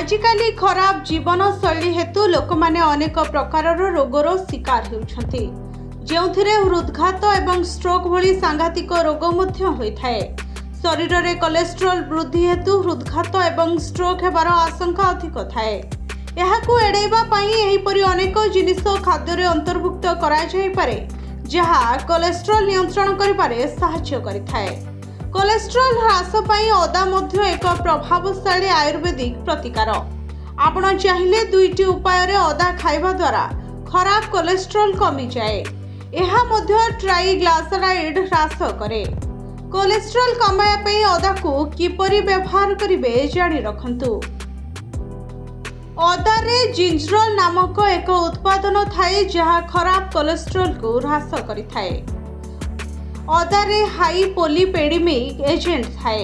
आजिकाली खराब जीवनशैली हेतु लोक माने अनेक प्रकार रोगर शिकार होउछंती जेउथिरे हृदघात एवं स्ट्रोक भली सांघातिक रोग मध्य होइथाए। शरीर में कोलेस्ट्रोल वृद्धि हेतु हृदघात एवं स्ट्रोक हेबार आशंका अधिक थाए। एहाकू एड़ाइबा पई एहिपरि अनेक जिनिस खाद्य अंतर्भुक्त करा जाय पारे जहा कोलेस्ट्रोल नियंत्रण करिबारे सहायता करिथाए। कोलेस्ट्रोल ह्रास पाई अदा मध्य एक प्रभावशाली आयुर्वेदिक प्रतिकार। आपण चाहिए दुईटी उपाय रे अदा खाइबा द्वारा खराब कोलेस्ट्रोल कमी जाए। एहा मध्य ट्राइग्लिसराइड ह्रास करे। कोलेस्ट्रोल कमाया पई अदा को किपरि व्यवहार करिवे जानि रखंतु। अदा रे जिंजरोल नामक एक उत्पादन थाए जहा खराब कोलेस्ट्रोल को ह्रास करिथाए। अदा रे हाई पोलिपेडिमिक एजेंट थाए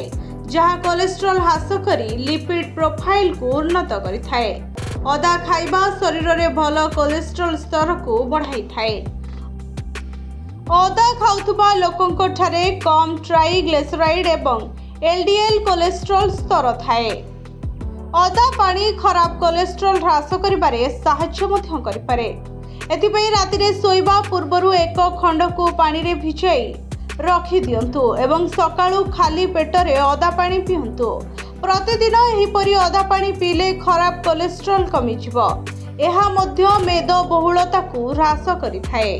जहा कोलेस्ट्रोल ह्रास करी लिपिड प्रोफाइल को उन्नत करिथाए। अदा खाइबा शरीर रे भल कोलेस्ट्रोल स्तर को बढ़ाई थाए। अदा खाउथबा लोकंको ठारे कम ट्राइग्लिसराइड एवं एलडीएल कोलेस्ट्रोल स्तर थाए। अदा पानी खराब कोलेस्ट्रोल ह्रास करिबारे सहायता मध्य करिपारे। एथिपई राति रे सोइबा पूर्वरु एक खंड को पानी रे भिजाई रखि दियंतु एवं सकाळु खाली पेटरे अदा पानी पियंतु। प्रतिदिन एहिपरि अदा पानी पीले खराब कोलेस्ट्रोल कमी जिवो। एहा मध्य मेद बहुलता को ह्रास करिथाए।